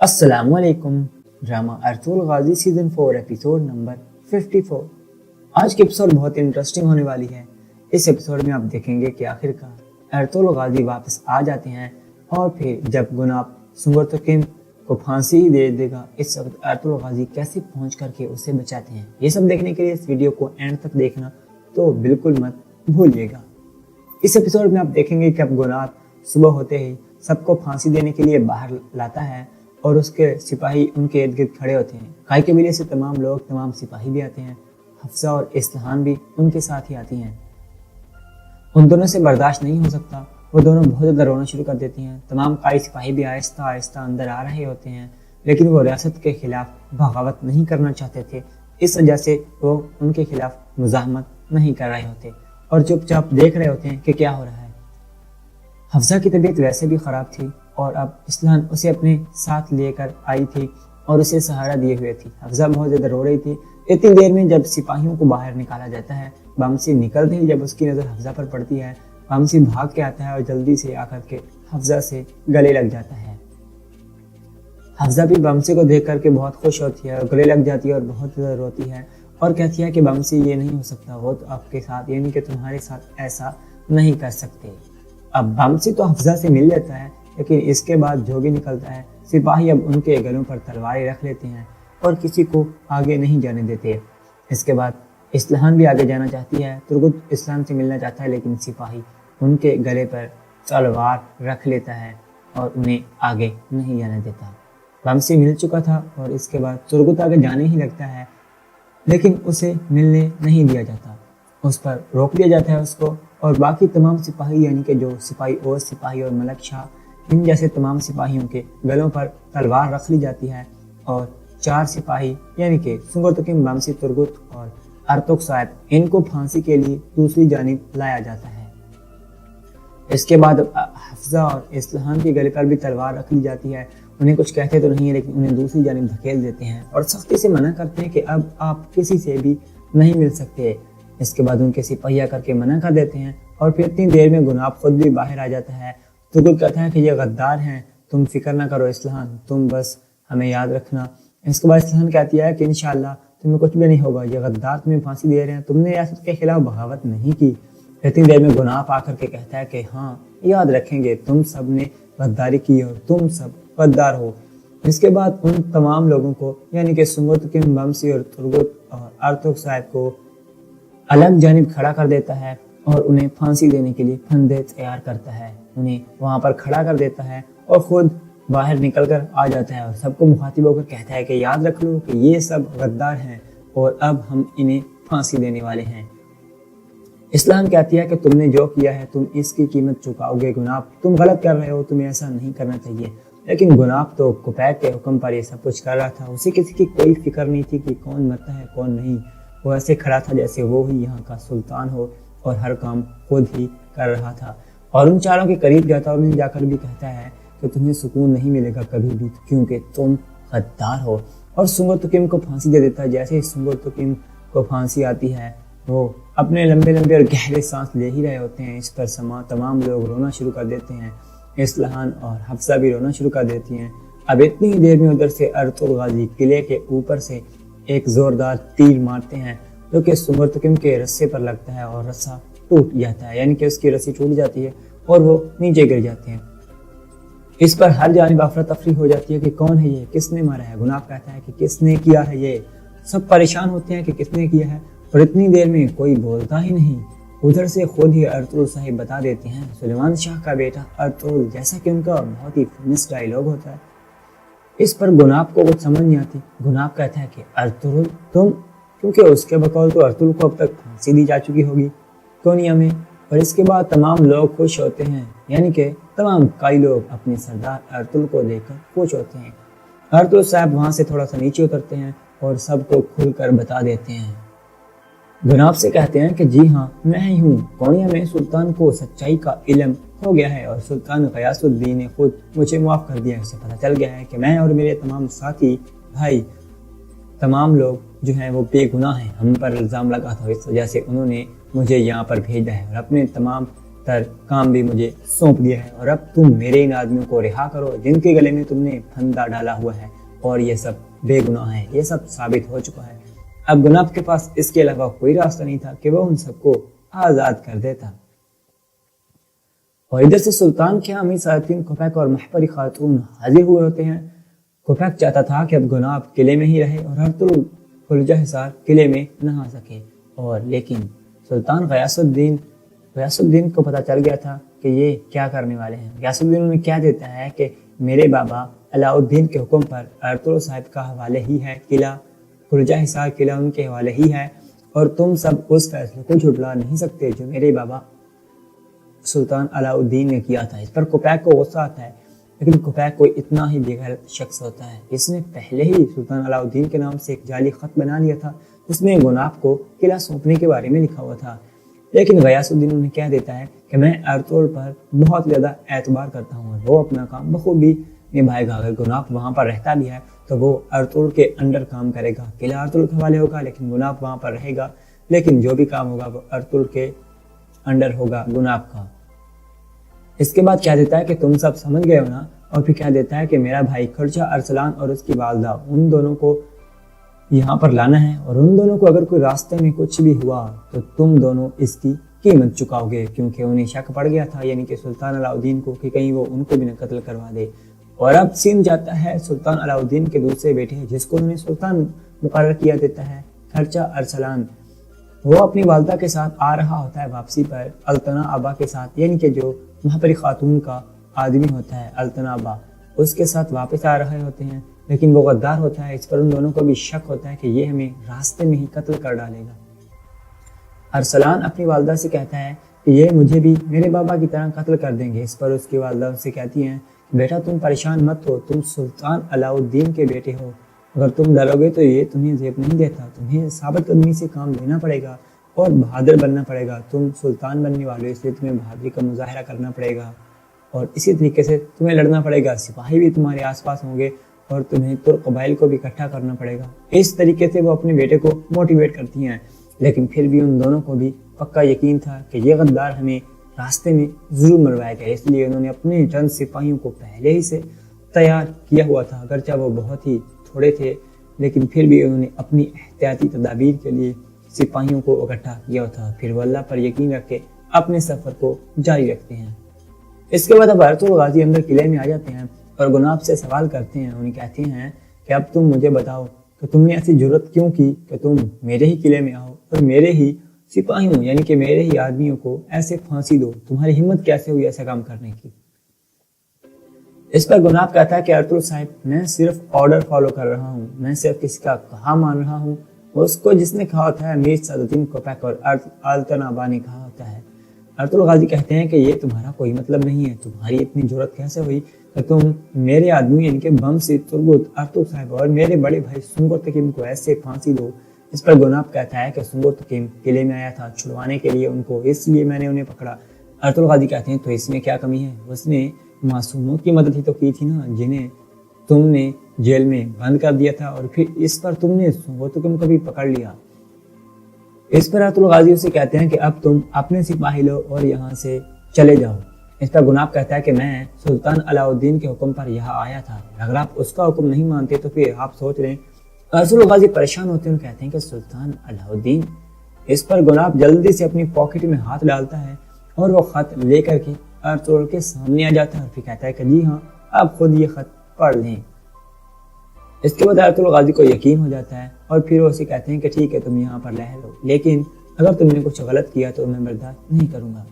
السلام علیکم. Drama Ertugrul Ghazi season 4 episode number 54. آج کی ایپیسوڈ بہت انٹرسٹنگ ہونے والی ہے. اس ایپیسوڈ میں آپ دیکھیں گے کہ آخرکار ارطغرل غازی واپس آ جاتے ہیں اور پھر جب گناب سنگرتکم کو پھانسی دے دے گا اس وقت ارطغرل غازی کیسے پہنچ کر کے اسے بچاتے ہیں. یہ سب دیکھنے کے لیے اس ویڈیو کو اینڈ تک دیکھنا تو بالکل مت بھولیے گا. اس ایپیسوڈ میں آپ دیکھیں گے کہ اب گناب صبح ہوتے ہی سب کو پھانسی دینے کے لیے باہر لاتا ہے اور اس کے سپاہی ان کے ارد گرد کھڑے ہوتے ہیں. قائی قبیلے سے تمام لوگ، تمام سپاہی بھی آتے ہیں. حفصہ اور اصطحان بھی ان کے ساتھ ہی آتی ہیں. ان دونوں سے برداشت نہیں ہو سکتا. وہ دونوں بہت زیادہ رونا شروع کر دیتی ہیں. تمام قائی سپاہی بھی آہستہ آہستہ اندر آ رہے ہوتے ہیں لیکن وہ ریاست کے خلاف بغاوت نہیں کرنا چاہتے تھے. اس وجہ سے وہ ان کے خلاف مزاحمت نہیں کر رہے ہوتے اور چپ چاپ دیکھ رہے ہوتے ہیں کہ کیا ہو رہا ہے. حفصہ کی طبیعت ویسے بھی خراب تھی اور اب اصطحان اسے اپنے ساتھ لے کر آئی تھی اور اسے سہارا دیے ہوئے تھی. حفصہ بہت زیادہ رو رہی تھی. اتنی دیر میں جب سپاہیوں کو باہر نکالا جاتا ہے، بامسی نکلتے ہی جب اس کی نظر حفصہ پر پڑتی ہے، بامسی بھاگ کے آتا ہے اور جلدی سے آ کر کے حفصہ سے گلے لگ جاتا ہے. حفصہ بھی بامسی کو دیکھ کر کے بہت خوش ہوتی ہے اور گلے لگ جاتی ہے اور بہت زیادہ روتی ہے اور کہتی ہے کہ بامسی یہ نہیں ہو سکتا، وہ تو آپ کے ساتھ یعنی کہ تمہارے ساتھ ایسا نہیں کر سکتے. اب بامسی تو حفصہ سے مل لیتا ہے لیکن اس کے بعد جو بھی نکلتا ہے سپاہی اب ان کے گلوں پر تلواریں رکھ لیتے ہیں اور کسی کو آگے نہیں جانے دیتے. اس کے بعد اصطحان بھی آگے جانا چاہتی ہے. ترگت اصطحان سے ملنا چاہتا ہے لیکن سپاہی ان کے گلے پر تلوار رکھ لیتا ہے اور انہیں آگے نہیں جانے دیتا. بامسی مل چکا تھا اور اس کے بعد ترگت آگے جانے ہی لگتا ہے لیکن اسے ملنے نہیں دیا جاتا. اس پر روک دیا جاتا ہے اس کو اور باقی تمام سپاہی یعنی کہ جو سپاہی اوس سپاہی اور ملک شاہ ان جیسے تمام سپاہیوں کے گلوں پر تلوار رکھ لی جاتی ہے اور 4 سپاہی یعنی کہ سنگرتکم، بامسی، ترگت اور ارطغرل صاحب ان کو پھانسی کے لیے دوسری جانب لایا جاتا ہے. اس کے بعد حفصہ اور اصطحان کے گلے پر بھی تلوار رکھ لی جاتی ہے. انہیں کچھ کہتے تو نہیں ہے لیکن انہیں دوسری جانب دھکیل دیتے ہیں اور سختی سے منع کرتے ہیں کہ اب آپ کسی سے بھی نہیں مل سکتے. اس کے بعد ان کے سپاہی آ کر کے منع کر دیتے ہیں اور پھر اتنی دیر میں گناب خود بھی باہر آ جاتا ہے. ترگت کہتا ہے کہ یہ غدار ہیں، تم فکر نہ کرو اصطحان، تم بس ہمیں یاد رکھنا. اس کے بعد اصطحان کہتی ہے کہ انشاءاللہ تمہیں کچھ بھی نہیں ہوگا، یہ غدار تمہیں پھانسی دے رہے ہیں، تم نے ریاست کے خلاف بغاوت نہیں کی. اتنی دیر میں گناب آ کر کے کہتا ہے کہ ہاں یاد رکھیں گے، تم سب نے غداری کی اور تم سب غدار ہو. اس کے بعد ان تمام لوگوں کو یعنی کہ سنگرتکم، بامسی اور ترگت اور ارطغرل صاحب کو الگ جانب کھڑا کر دیتا ہے اور انہیں پھانسی دینے کے لیے پھندے تیار کرتا ہے. انہیں وہاں پر کھڑا کر دیتا ہے اور خود باہر نکل کر آ جاتا ہے اور سب کو مخاطب ہو کر کہتا ہے کہ یاد رکھ لو کہ یہ سب غدار ہیں اور اب ہم انہیں پھانسی دینے والے ہیں. اصطحان کہتی ہے کہ تم نے جو کیا ہے تم اس کی قیمت چکاؤ گے گناب، تم غلط کر رہے ہو، تمہیں ایسا نہیں کرنا چاہیے. لیکن گناب تو کوپیک کے حکم پر یہ سب کچھ کر رہا تھا. اسے کسی کی کوئی فکر نہیں تھی کہ کون مرتا ہے کون نہیں. وہ ایسے کھڑا تھا جیسے وہ ہی یہاں کا سلطان ہو اور ہر کام خود ہی کر رہا تھا. اور ان چاروں کے قریب جاتا اور انہیں جا کر بھی کہتا ہے کہ تمہیں سکون نہیں ملے گا کبھی بھی کیونکہ تم गद्दार हो, और सुंगर तुकिम को फांसी दे देता है। जैसे ही सुंगर तुकिम को फांसी आती है वो अपने लंबे लंबे और गहरे सांस ले ही रहे होते हैं। इस पर तमाम लोग रोना शुरू कर देते हैं। इस्लान और हफ्सा भी रोना शुरू कर देती हैं। अब इतनी ही देर में उधर से अर्तुल गाजी किले के ऊपर से एक जोरदार तीर मारते हैं जो कि सुंगर तुकिम के रस्से पर लगता है और रस्सा टूट जाता है, यानी कि उसकी रस्सी टूट जाती है और वो नीचे गिर जाते हैं। इस पर हर जानिब अफरा तफरी हो जाती है कि कौन है ये, किसने मारा है। गुनाब कहता है कि किसने किया है ये। सब परेशान होते हैं कि किसने किया है, और इतनी देर में कोई बोलता ही नहीं। उधर से खुद ही अर्तुल साहिब बता देते हैं, सुलेमान शाह का बेटा अर्तुल, जैसा कि उनका बहुत ही फेमस डायलॉग होता है। इस पर गुनाब को कुछ समझ नहीं आती। गुनाब कहता है कि अर्तुल तुम, क्योंकि उसके बकौल तो अर्तुल को अब तक फांसी दी जा चुकी होगी कोनिया में। और इसके बाद तमाम लोग खुश होते हैं, यानी कि तमाम कई लोग अपने सरदार अर्तुल को देखकर खुश होते हैं। अर्तुल साहब वहां से थोड़ा सा नीचे उतरते हैं और सबको खुलकर बता देते हैं। गुनाब से कहते हैं कि जी हाँ, मैं ही हूँ। कोनिया में सुल्तान को सच्चाई का इल्म हो गया है और सुल्तान गयासुद्दीन ने खुद मुझे माफ़ कर दिया। उसे पता चल गया है कि मैं और मेरे तमाम साथी भाई, तमाम लोग जो हैं वो बेगुनाह हैं। हम पर इल्ज़ाम लगा था, इस वजह से उन्होंने मुझे यहाँ पर भेजा है और अपने तमाम तर काम भी मुझे सौंप दिया है। और अब तुम मेरे इन आदमियों को रिहा करो जिनके गले में तुमने फंदा डाला हुआ है, और ये सब बेगुनाह है। ये सब साबित हो चुका है। अब गुनाब के पास इसके अलावा कोई रास्ता नहीं था कि वो उन सबको आज़ाद कर देता। और इधर से सुल्तान के अमीर साथिन कोपैक और महपरी खातून हाजिर हुए होते हैं। कोपैक चाहता था कि अब गुनाब किले में ही रहे और अर्तुल खुलजा हिसार किले में न आ सके, और लेकिन सुल्तान गयासुद्दीन को पता चल गया था कि ये क्या करने वाले हैं। गयासुद्दीन उन्हें क्या देता है कि मेरे बाबा अलाउद्दीन के हुक्म पर अर्तुल साहिब का हवाले ही है किला, खुलजा हिसार किला उनके हवाले ही है, और तुम सब उस फैसले को झुटला नहीं सकते जो मेरे बाबा सुल्तान अलाउद्दीन ने किया था। इस पर कोपैक को गुस्सा आता है, लेकिन कोपैक कोई इतना ही बेगैरत शख्स होता है। इसने पहले ही सुल्तान अलाउद्दीन के नाम से एक जाली खत बना लिया था जिसमें गुनाब को किला सौंपने के बारे में लिखा हुआ था। लेकिन गयासुद्दीन उन्हें कह देता है कि मैं अर्तुल पर बहुत ज़्यादा एतबार करता हूँ और वो अपना काम बखूबी निभाएगा। अगर गुनाब वहाँ पर रहता भी है तो वो अर्तुल के अंडर काम करेगा। किला अर्तुल के हवाले होगा, लेकिन गुनाब वहाँ पर रहेगा। लेकिन जो भी काम होगा वो अर्तुल के अंडर होगा, गुनाब का। इसके बाद क्या देता है कि तुम सब समझ गए हो ना। और फिर क्या देता है कि मेरा भाई खर्चा अरसलान और उसकी वालदा, उन दोनों को यहाँ पर लाना है, और उन दोनों को अगर कोई रास्ते में कुछ भी हुआ तो तुम दोनों इसकी कीमत चुकाओगे। क्योंकि उन्हें शक पड़ गया था, यानी कि सुल्तान अलाउद्दीन को, कि कहीं वो उनको भी न कत्ल करवा दे। और अब सीन जाता है सुल्तान अलाउद्दीन के दूसरे बेटे जिसको उन्होंने सुल्तान मुकर्रर किया देता है, खर्चा अरसलान। वो अपनी वालदा के साथ आ रहा होता है वापसी पर अल्तना आबा के साथ, यानी कि जो महपरी खातून का आदमी होता है अल्तना आबा, उसके साथ वापस आ रहे होते हैं। लेकिन वो गद्दार होता है। इस पर उन दोनों को भी शक होता है कि ये हमें रास्ते में ही कत्ल कर डालेगा। अरसलान अपनी वालदा से कहता है कि ये मुझे भी मेरे बाबा की तरह कत्ल कर देंगे। इस पर उसकी वालदा उससे कहती हैं, बेटा तुम परेशान मत हो, तुम सुल्तान अलाउद्दीन के बेटे हो। अगर तुम डरोगे तो ये तुम्हें जेब नहीं देता। तुम्हें साबित कदमी से काम लेना पड़ेगा और बहादुर बनना पड़ेगा। तुम सुल्तान बनने वाले हो, इसलिए तुम्हें बहादुरी का मुजाहरा करना पड़ेगा और इसी तरीके से तुम्हें लड़ना पड़ेगा। सिपाही भी तुम्हारे आसपास होंगे और तुम्हें तुर्क कबाइल को भी इकट्ठा करना पड़ेगा। इस तरीके से वो अपने बेटे को मोटिवेट करती हैं। लेकिन फिर भी उन दोनों को भी पक्का यकीन था कि ये गद्दार हमें रास्ते में जरूर मरवाएगा, इसलिए उन्होंने अपने चंद सिपाहियों को पहले ही से तैयार किया हुआ था। अगरचे वो बहुत ही थोड़े थे, लेकिन फिर भी उन्होंने अपनी एहतियाती तदाबीर के लिए सिपाहियों को इकट्ठा किया था। फिर वो अल्लाह पर यकीन रख के अपने सफ़र को जारी रखते हैं। इसके बाद अब अर्तुल गाजी अंदर किले में आ जाते हैं और गुनाब से सवाल करते हैं। उन्हें कहते हैं कि अब तुम मुझे बताओ कि तुमने ऐसी जरूरत क्यों की कि तुम मेरे ही किले में आओ और मेरे ही सिपाहियों यानी कि मेरे ही आदमियों को ऐसे फांसी दो। तुम्हारी हिम्मत कैसे हुई ऐसा काम करने की? इस पर गुनाब कहता है कि अर्तुल साहिब, मैं सिर्फ ऑर्डर फॉलो कर रहा हूँ, मैं सिर्फ किसी का कहा मान रहा हूँ। उसको जिसने कहा होता है मीर सादुद्दीन कोपैक और अल्तनाबा ने कहा होता है। अर्तुल गाजी कहते हैं कि ये तुम्हारा कोई मतलब नहीं है। तुम्हारी इतनी जरूरत कैसे हुई कि तुम मेरे आदमी यानी कि बम से तुर्गुत अर्तुल साहिब और मेरे बड़े भाई सुंगुर तकीम को ऐसे फांसी दो? इस पर गुनाब कहता है कि सुंगुर तकीम किले में आया था छुड़वाने के लिए उनको, इसलिए मैंने उन्हें पकड़ा। अर्तुल गाजी कहते हैं तो इसमें क्या कमी है? उसने मासूमों की मदद ही तो की थी ना, जिन्हें तुमने जेल में बंद कर दिया था और फिर इस पर तुमने सुगोतुकुम को भी पकड़ लिया। इस पर अर्तुल गाजी उसे कहते हैं कि अब तुम अपने सिपाही लो और यहाँ से चले जाओ। इस पर गुनाब कहता है कि मैं सुल्तान अलाउद्दीन के हुक्म पर यहाँ आया था, अगर आप उसका हुक्म नहीं मानते तो फिर आप सोच लें। अर्तुल गाजी परेशान होते हैं, कहते हैं कि सुल्तान अलाउद्दीन। इस पर गुनाब जल्दी से अपनी पॉकेट में हाथ डालता है और वो खत लेकर के अर्तुल के सामने आ जाता है और फिर कहता है कि जी हाँ, आप खुद ये खत पढ़ लें। इसके बाद अर्तुल गाजी को यकीन हो जाता है और फिर वो उसे कहते हैं कि ठीक है, तुम यहाँ पर रह लो, लेकिन अगर तुमने कुछ गलत किया तो मैं बर्दाश्त नहीं करूंगा।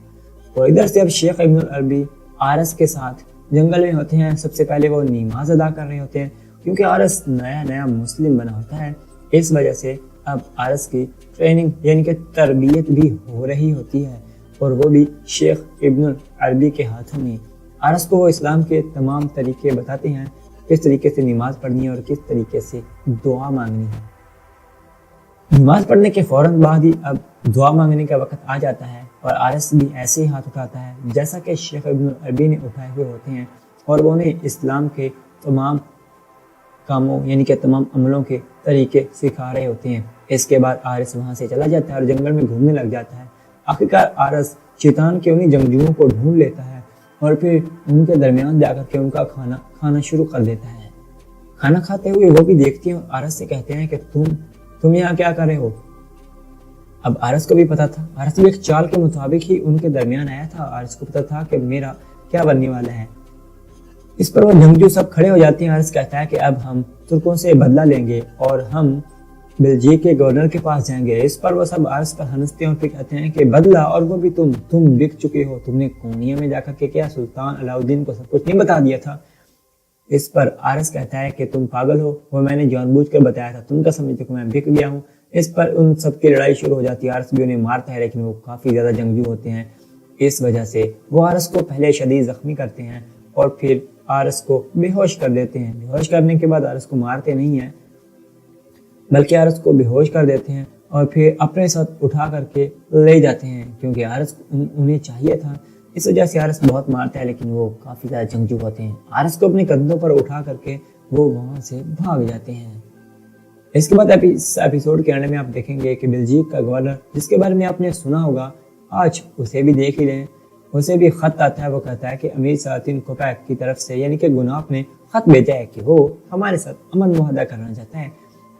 और इधर से अब शेख इब्नुल अरबी आरस के साथ जंगल में होते हैं। सबसे पहले वो नमाज अदा कर रहे होते हैं, क्योंकि आरस नया नया मुस्लिम बना होता है। इस वजह से अब आरस की ट्रेनिंग यानी कि तरबियत भी हो रही होती है और वो भी शेख इब्नुल अरबी के हाथों में। आरस को वो इस्लाम के तमाम तरीके बताते हैं, किस तरीके से नमाज पढ़नी है और किस तरीके से दुआ मांगनी है। नमाज पढ़ने के फौरन बाद ही अब दुआ मांगने का वक्त आ जाता है और आरस भी ऐसे ही हाथ उठाता है जैसा कि शेख इब्नुल अरबी ने उठाए हुए होते हैं और वो उन्हें इस्लाम के तमाम कामों यानी कि तमाम अमलों के तरीके सिखा रहे होते हैं। इसके बाद आरस वहाँ से चला जाता है और जंगल में घूमने लग जाता है। आखिरकार आरस शैतान के उन्हीं जंगजुओं को ढूंढ लेता है और फिर उनके दरमियान जाकर के उनका खाना खाना शुरू कर देता है। खाना खाते हुए वो भी देखती हैं और आरस से कहते हैं कि तुम यहाँ क्या कर रहे हो। अब आरस को भी पता था, आरस भी एक चाल के मुताबिक ही उनके दरमियान आया था। आरस को पता था कि मेरा क्या बनने वाला है। इस पर वो जंगजू सब खड़े हो जाते हैं। आरस कहता है कि अब हम तुर्कों से बदला लेंगे और हम बेल्जियम के गवर्नर के पास जाएंगे। इस पर वो सब आरस पर हंसते हैं और फिर कहते हैं कि बदला, और वो भी तुम बिक चुके हो, तुमने कोनिया में जाकर के क्या सुल्तान अलाउद्दीन को सब कुछ नहीं बता दिया था। इस पर आरस कहता है कि तुम पागल हो, वो मैंने जानबूझकर बताया था, तुम क्या समझते हो मैं बिक गया हूँ। इस पर उन सबकी लड़ाई शुरू हो जाती है। आरस भी उन्हें मारता है, लेकिन वो काफी ज्यादा जंगजू होते हैं। इस वजह से वो आरस को पहले शदीद जख्मी करते हैं और फिर आरस को बेहोश कर देते हैं। बेहोश करने के बाद आरस को मारते नहीं है, बल्कि आरस को बेहोश कर देते हैं और फिर अपने साथ उठा करके ले जाते हैं, क्योंकि आरस उन्हें चाहिए था। इस वजह से आरस बहुत मारता है, लेकिन वो काफी ज्यादा जंगजू होते हैं। आरस को अपने कंधों पर उठा करके वो वहां से भाग जाते हैं। इसके बाद एपिसोड के एंड में आप देखेंगे कि बेल्जियम का गवर्नर, जिसके बारे में आपने सुना होगा, आज उसे भी देख ही लें। उसे भी खत आता है। वो कहता है कि अमीर सलातीन कोपैक की तरफ से यानी कि गुनाब ने खत भेजा है कि वो हमारे साथ अमन मुआहदा करना चाहता है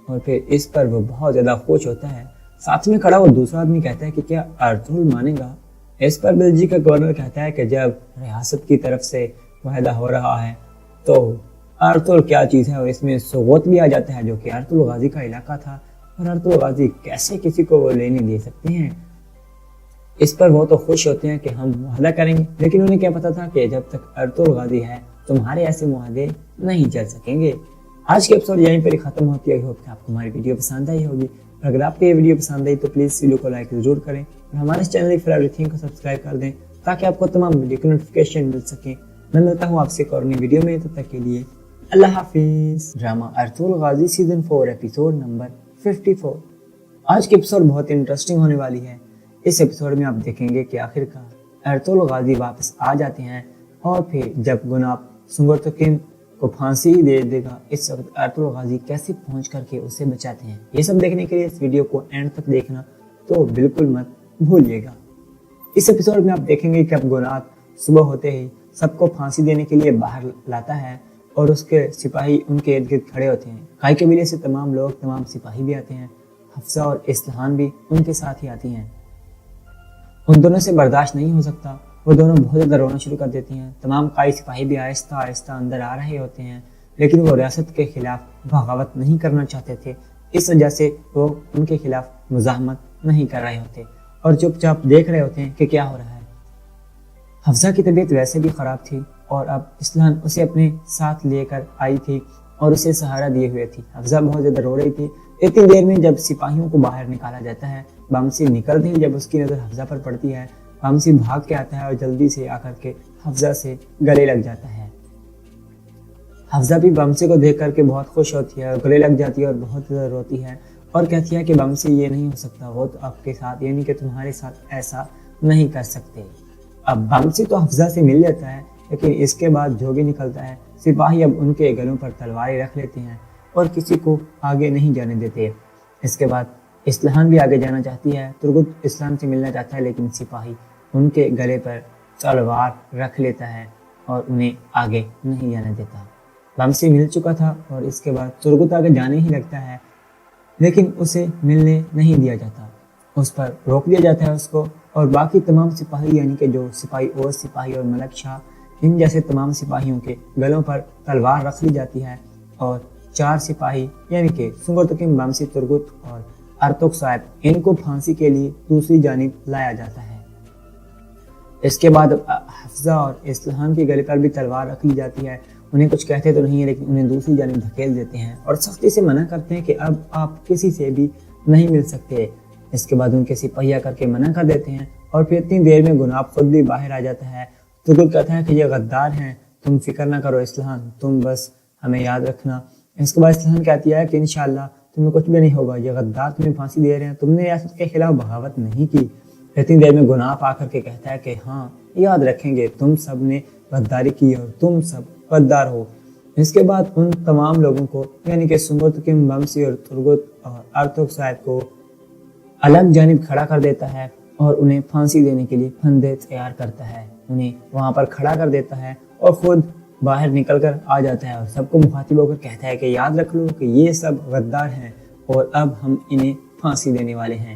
और फिर इस पर वो बहुत ज्यादा खुश होता है। साथ में खड़ा वो दूसरा आदमी कहता है कि क्या अर्तुल मानेगा। इस पर बेल्जियम का गवर्नर कहता है कि जब रियासत की तरफ से मुआहदा हो रहा है तो अर्तुल क्या चीज़ है, और इसमें सोगोत भी आ जाता है जो कि अर्तुल गाजी का इलाका था और अर्तुल गाजी कैसे किसी को वो लेने दे सकते हैं। इस पर वो तो खुश होते हैं कि हम मुआहदा करेंगे, लेकिन उन्हें क्या पता था कि जब तक अर्तुल गाजी है तुम्हारे ऐसे मुआहदे नहीं चल सकेंगे। आज के एपिसोड यहीं पर ही खत्म होती है। होप कि आपको हमारी वीडियो पसंद आई होगी। अगर आपको ये वीडियो पसंद आई तो प्लीज़ वीडियो को लाइक जरूर करें और हमारे चैनल फॉर एवरीथिंग को सब्सक्राइब कर दें, ताकि आपको तमाम वीडियो की नोटिफिकेशन मिल सके। मैं मिलता हूँ आपसे एक और नई वीडियो में, तब तक के लिए अल्लाह हाफिज। ड्रामा अर्तुल गाजी सीजन 4 एपिसोड नंबर 54। आज की एपिसोड बहुत इंटरेस्टिंग होने वाली है। इस एपिसोड में आप देखेंगे कि आखिरकार अर्तुल गाजी वापस आ जाते हैं और फिर जब गुनाब सुगोतुकुम को फांसी ही दे देगा, इस वक्त अर्तुल गाजी कैसे पहुंच करके उसे बचाते हैं। ये सब देखने के लिए इस वीडियो को एंड तक देखना तो बिल्कुल मत भूलिएगा। इस एपिसोड में आप देखेंगे कि अब गुनाब सुबह होते ही सबको फांसी देने के लिए बाहर लाता है और उसके सिपाही उनके इर्द गिर्द खड़े होते हैं। काई कबीले से तमाम लोग, तमाम सिपाही भी आते हैं। हफ्सा और इस्लान भी उनके साथ ही आती हैं। उन दोनों से बर्दाश्त नहीं हो सकता, वो दोनों बहुत ज़्यादा रोना शुरू कर देती हैं। तमाम काई सिपाही भी आहिस्ता आहिस्ता अंदर आ रहे होते हैं, लेकिन वो रियासत के खिलाफ बगावत नहीं करना चाहते थे। इस वजह से वो उनके खिलाफ मुजाहमत नहीं कर रहे होते और चुपचाप देख रहे होते हैं कि क्या हो रहा है। हफ्सा की तबीयत वैसे भी ख़राब थी और अब इस्लान उसे अपने साथ लेकर आई थी और उसे सहारा दिए हुए थी। हफ्सा बहुत ज़्यादा रो रही थी। इतनी देर में जब सिपाहियों को बाहर निकाला जाता है, बामसी निकलते ही जब उसकी नज़र हफ्सा पर पड़ती है, बामसी भाग के आता है और जल्दी से आकर के हफ्सा से गले लग जाता है। हफ्सा भी बामसी को देख करके बहुत खुश होती है और गले लग जाती है और बहुत ज़्यादा रोती है और कहती है कि बामसी ये नहीं हो सकता, वो तो आपके साथ यानी कि तुम्हारे साथ ऐसा नहीं कर सकते। अब बामसी तो हफ्सा से मिल लेता है, لیکن اس کے بعد جو بھی نکلتا ہے سپاہی اب ان کے گلوں پر تلواریں رکھ لیتے ہیں اور کسی کو آگے نہیں جانے دیتے۔ اس کے بعد اسلحان بھی آگے جانا چاہتی ہے۔ ترگت اسلحان سے ملنا چاہتا ہے لیکن سپاہی ان کے گلے پر تلوار رکھ لیتا ہے اور انہیں آگے نہیں جانے دیتا۔ بمسی مل چکا تھا اور اس کے بعد ترگت آگے جانے ہی لگتا ہے لیکن اسے ملنے نہیں دیا جاتا، اس پر روک دیا جاتا ہے اس کو، اور باقی تمام سپاہی یعنی کہ جو سپاہی اور سپاہی اور ملک شاہ ان جیسے تمام سپاہیوں کے گلوں پر تلوار رکھ لی جاتی ہے اور 4 سپاہی یعنی کہ سنگرتکم، بمسی، ترگت اور ارتک صاحب ان کو پھانسی کے لیے دوسری جانب لایا جاتا ہے۔ اس کے بعد حفصہ اور اسلحان کے گلے پر بھی تلوار رکھ لی جاتی ہے۔ انہیں کچھ کہتے تو نہیں ہے لیکن انہیں دوسری جانب دھکیل دیتے ہیں اور سختی سے منع کرتے ہیں کہ اب آپ کسی سے بھی نہیں مل سکتے۔ اس کے بعد ان کے سپاہی کر کے منع کر دیتے ہیں اور پھر اتنی دیر میں گناب خود بھی باہر آ جاتا ہے۔ ترگت کہتا ہے کہ یہ غدار ہیں، تم فکر نہ کرو اسلحان، تم بس ہمیں یاد رکھنا۔ اس کے بعد اسلحان کہتی ہے کہ انشاءاللہ تمہیں کچھ بھی نہیں ہوگا، یہ غدار تمہیں پھانسی دے رہے ہیں، تم نے ریاست کے خلاف بغاوت نہیں کی۔ اتنی دیر میں گناب آ کر کے کہتا ہے کہ ہاں یاد رکھیں گے، تم سب نے غداری کی اور تم سب غدار ہو۔ اس کے بعد ان تمام لوگوں کو یعنی کہ سنگرتکم، بمسی اور ترگت اور ارتک صاحب کو الگ جانب کھڑا کر دیتا ہے اور انہیں پھانسی دینے کے لیے پھندے تیار کرتا ہے۔ انہیں وہاں پر کھڑا کر دیتا ہے اور خود باہر نکل کر آ جاتا ہے اور سب کو مخاطب ہو کر کہتا ہے کہ یاد رکھ لو کہ یہ سب غدار ہیں اور اب ہم انہیں پھانسی دینے والے ہیں۔